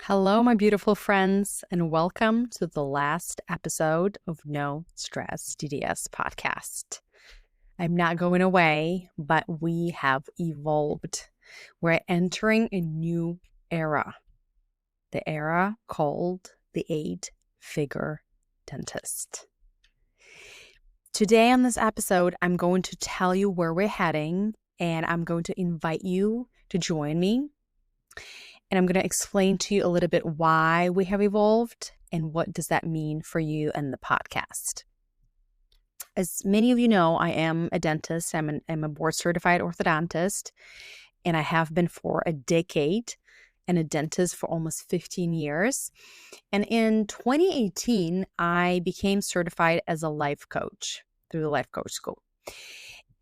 Hello, my beautiful friends, and welcome to the last episode of No Stress DDS podcast. I'm not going away, but we have evolved. We're entering a new era, the era called the 8-figure dentist. Today on this episode, I'm going to tell you where we're heading, and I'm going to invite you to join me. And I'm going to explain to you a little bit why we have evolved and what does that mean for you and the podcast. As many of you know, I am a dentist. I'm a board-certified orthodontist, and I have been for a decade and a dentist for almost 15 years. And in 2018, I became certified as a life coach through the Life Coach School.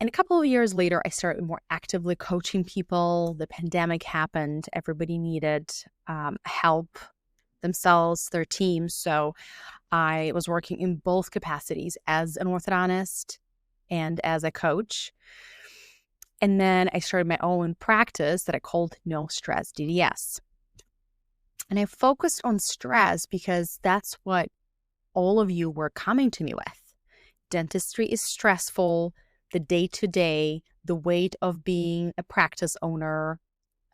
And a couple of years later, I started more actively coaching people. The pandemic happened. Everybody needed help themselves, their teams. So I was working in both capacities as an orthodontist and as a coach. And then I started my own practice that I called No Stress DDS. And I focused on stress because that's what all of you were coming to me with. Dentistry is stressful. The day-to-day, the weight of being a practice owner,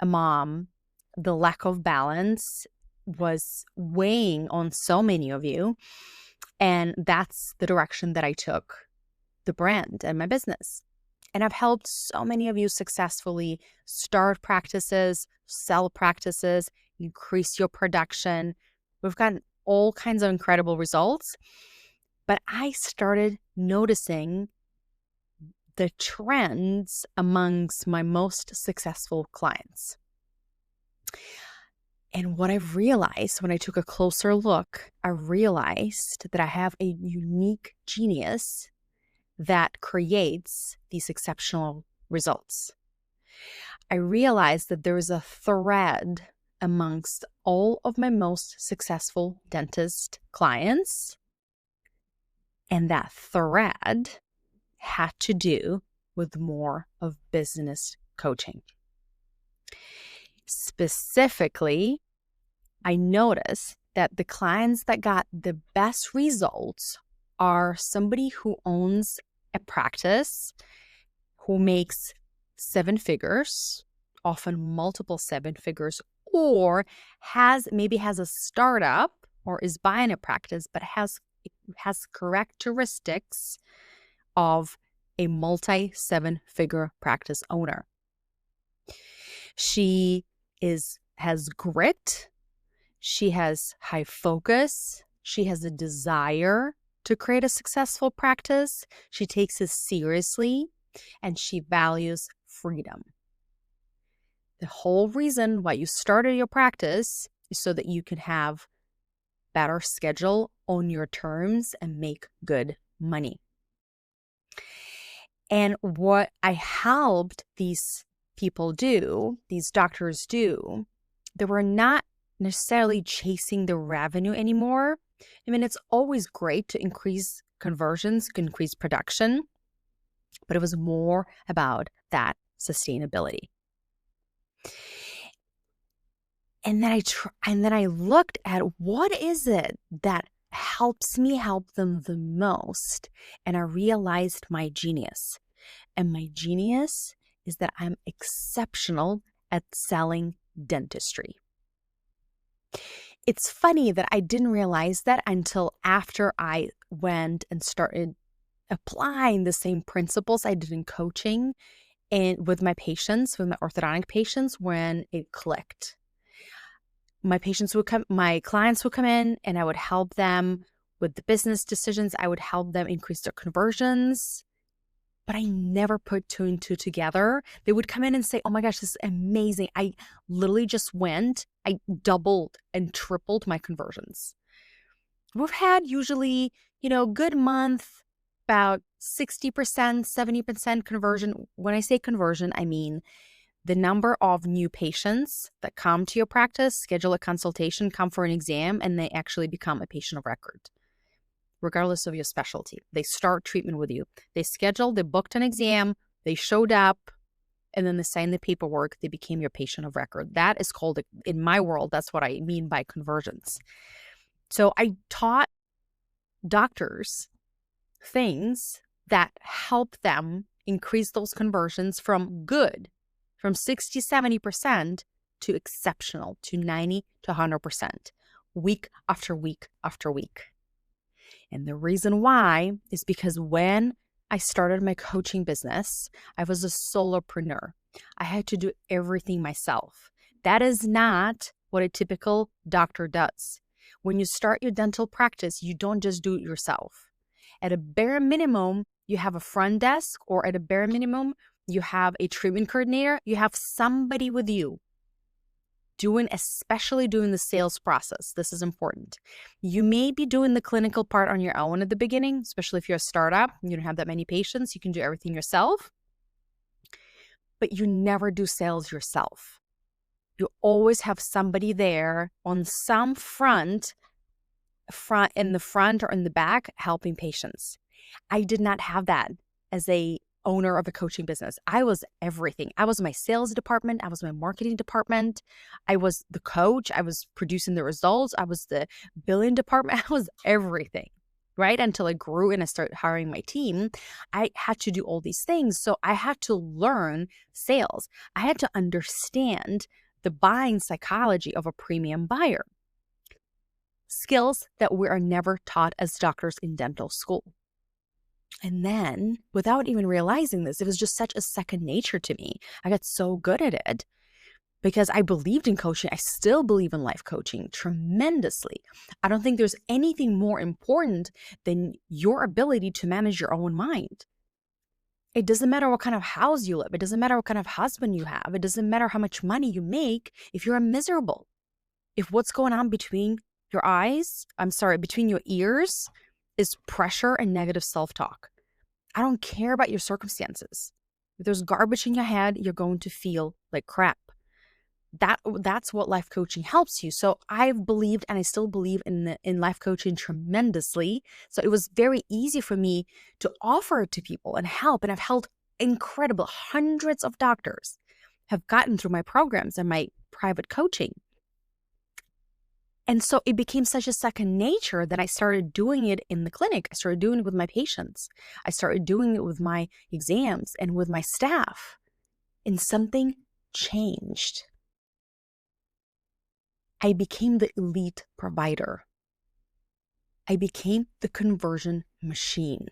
a mom, the lack of balance was weighing on so many of you. And that's the direction that I took the brand and my business. And I've helped so many of you successfully start practices, sell practices, increase your production. We've gotten all kinds of incredible results. But I started noticing the trends amongst my most successful clients. And what I've realized when I took a closer look, I realized that I have a unique genius that creates these exceptional results. I realized that there is a thread amongst all of my most successful dentist clients, and that thread had to do with more of business coaching. Specifically, I noticed that the clients that got the best results are somebody who owns a practice, who makes 7 figures, often multiple 7 figures, or maybe has a startup or is buying a practice, but has characteristics of a multi-7-figure practice owner. She has grit. She has high focus. She has a desire to create a successful practice. She takes it seriously, and she values freedom. The whole reason why you started your practice is so that you can have better schedule on your terms and make good money. And what I helped these people do, these doctors do, they were not necessarily chasing the revenue anymore. I mean, it's always great to increase conversions, increase production, but it was more about that sustainability. And then I looked at what is it that helps me help them the most, and I realized my genius. And my genius is that I'm exceptional at selling dentistry. It's funny that I didn't realize that until after I went and started applying the same principles I did in coaching and with my patients, with my orthodontic patients, when it clicked. My clients would come in, and I would help them with the business decisions. I would help them increase their conversions, but I never put 2 and 2 together. They would come in and say, "Oh my gosh, this is amazing. I literally just I doubled and tripled my conversions." We've had usually, good month, about 60%, 70% conversion. When I say conversion, I mean the number of new patients that come to your practice, schedule a consultation, come for an exam, and they actually become a patient of record, regardless of your specialty. They start treatment with you. They booked an exam, they showed up, and then they sign the paperwork, they became your patient of record. That is called, in my world, that's what I mean by conversions. So I taught doctors things that help them increase those conversions from 60, 70% to exceptional, to 90 to 100%, week after week after week. And the reason why is because when I started my coaching business, I was a solopreneur. I had to do everything myself. That is not what a typical doctor does. When you start your dental practice, you don't just do it yourself. At a bare minimum, you have a front desk, or at a bare minimum, you have a treatment coordinator. You have somebody with you especially doing the sales process. This is important. You may be doing the clinical part on your own at the beginning, especially if you're a startup, you don't have that many patients, you can do everything yourself, but you never do sales yourself. You always have somebody there on some front in the front or in the back helping patients. I did not have that as a owner of a coaching business. I was everything. I was my sales department. I was my marketing department. I was the coach. I was producing the results. I was the billing department. I was everything, right? Until I grew and I started hiring my team, I had to do all these things. So I had to learn sales. I had to understand the buying psychology of a premium buyer. Skills that we are never taught as doctors in dental school. And then, without even realizing this, it was just such a second nature to me. I got so good at it because I believed in coaching. I still believe in life coaching tremendously. I don't think there's anything more important than your ability to manage your own mind. It doesn't matter what kind of house you live. It doesn't matter what kind of husband you have. It doesn't matter how much money you make if you're miserable. If what's going on between between your ears is pressure and negative self-talk. I don't care about your circumstances. If there's garbage in your head, you're going to feel like crap. That's what life coaching helps you. So I've believed, and I still believe in life coaching tremendously. So it was very easy for me to offer it to people and help. And I've helped incredible hundreds of doctors have gotten through my programs and my private coaching. And so it became such a second nature that I started doing it in the clinic. I started doing it with my patients. I started doing it with my exams and with my staff. And something changed. I became the elite provider. I became the conversion machine.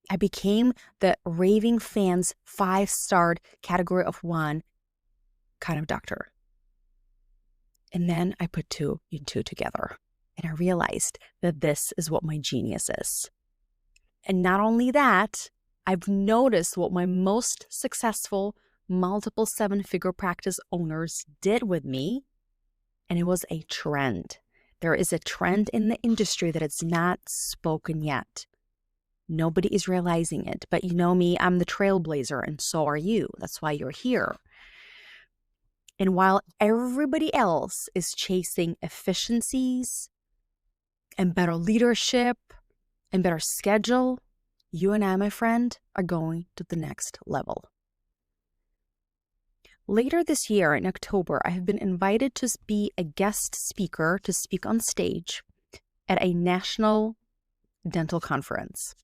I became the raving fans 5-star category of 1 kind of doctor. And then I put 2 and 2 together, and I realized that this is what my genius is. And not only that, I've noticed what my most successful multiple 7-figure practice owners did with me, and it was a trend. There is a trend in the industry that it's not spoken yet. Nobody is realizing it, but you know me, I'm the trailblazer, and so are you. That's why you're here. And while everybody else is chasing efficiencies and better leadership and better schedule, you and I, my friend, are going to the next level. Later this year in October, I have been invited to be a guest speaker to speak on stage at a national dental conference.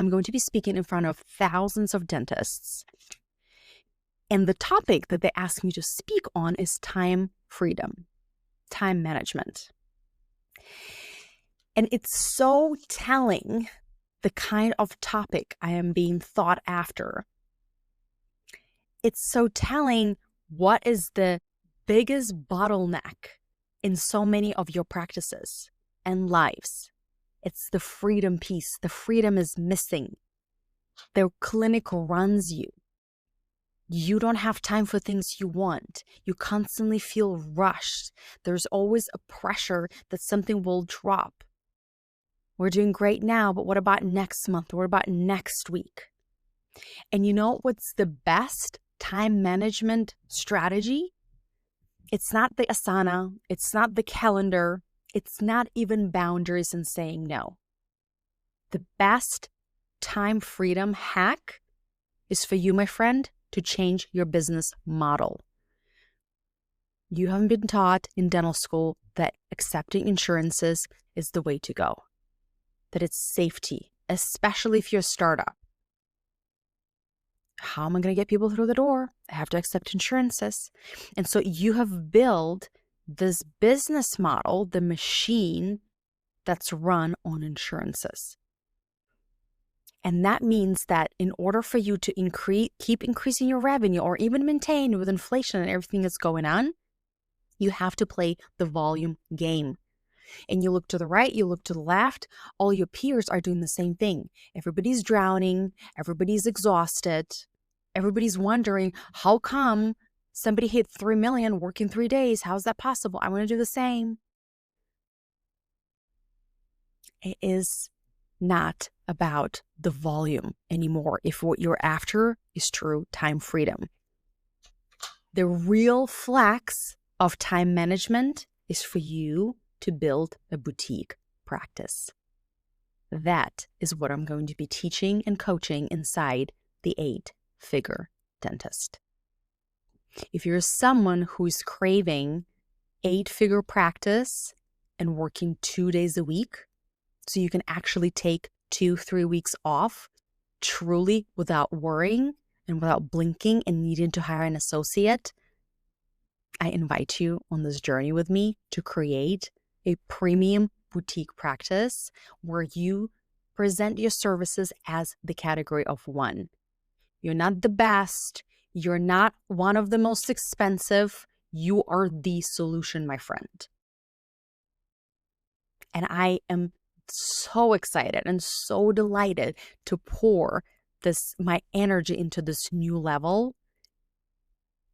I'm going to be speaking in front of thousands of dentists. And the topic that they asked me to speak on is time freedom, time management. And it's so telling the kind of topic I am being thought after. It's so telling what is the biggest bottleneck in so many of your practices and lives. It's the freedom piece. The freedom is missing. The clinic runs you. You don't have time for things you want. You constantly feel rushed. There's always a pressure that something will drop. We're doing great now, but what about next month? What about next week? And you know what's the best time management strategy? It's not the Asana. It's not the calendar. It's not even boundaries and saying no. The best time freedom hack is for you, my friend, to change your business model. You haven't been taught in dental school that accepting insurances is the way to go, that it's safety, especially if you're a startup. How am I going to get people through the door? I have to accept insurances. And so you have built this business model, the machine that's run on insurances. And that means that in order for you to keep increasing your revenue or even maintain with inflation and everything that's going on, you have to play the volume game. And you look to the right, you look to the left, all your peers are doing the same thing. Everybody's drowning, everybody's exhausted, everybody's wondering, how come somebody hit 3 million working 3 days? How's that possible? I want to do the same. It is not about the volume anymore if what you're after is true time freedom. The real flex of time management is for you to build a boutique practice. That is what I'm going to be teaching and coaching inside the 8-Figure Dentist. If you're someone who's craving 8-figure practice and working 2 days a week, so you can actually take 2-3 weeks off truly without worrying and without blinking and needing to hire an associate, I invite you on this journey with me to create a premium boutique practice where you present your services as the category of one. You're not the best. You're not one of the most expensive. You are the solution, my friend. And I am so excited and so delighted to pour my energy into this new level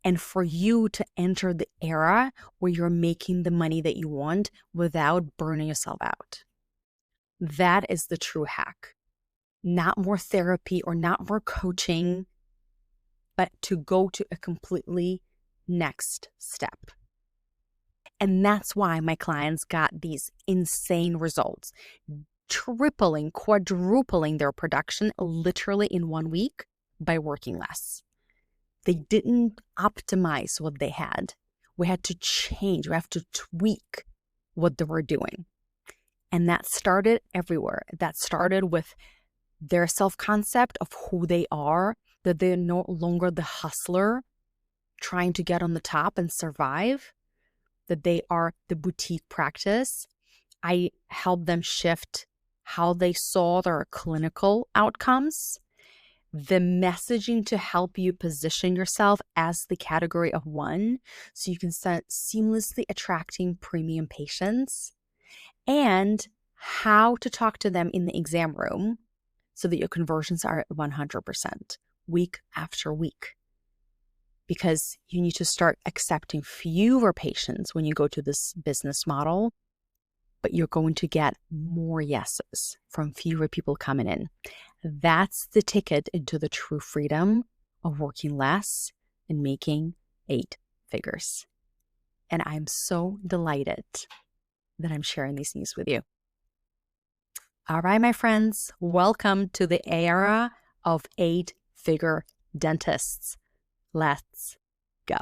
and for you to enter the era where you're making the money that you want without burning yourself out. That is the true hack. Not more therapy or not more coaching, but to go to a completely next step. And that's why my clients got these insane results, tripling, quadrupling their production literally in 1 week by working less. They didn't optimize what they had. We had to change. We have to tweak what they were doing. And that started everywhere. That started with their self-concept of who they are, that they're no longer the hustler trying to get on the top and survive, that they are the boutique practice. I helped them shift how they saw their clinical outcomes, the messaging to help you position yourself as the category of one so you can start seamlessly attracting premium patients, and how to talk to them in the exam room so that your conversions are at 100% week after week. Because you need to start accepting fewer patients when you go to this business model, but you're going to get more yeses from fewer people coming in. That's the ticket into the true freedom of working less and making 8 figures. And I'm so delighted that I'm sharing these news with you. All right, my friends, welcome to the era of 8-figure dentists. Let's go.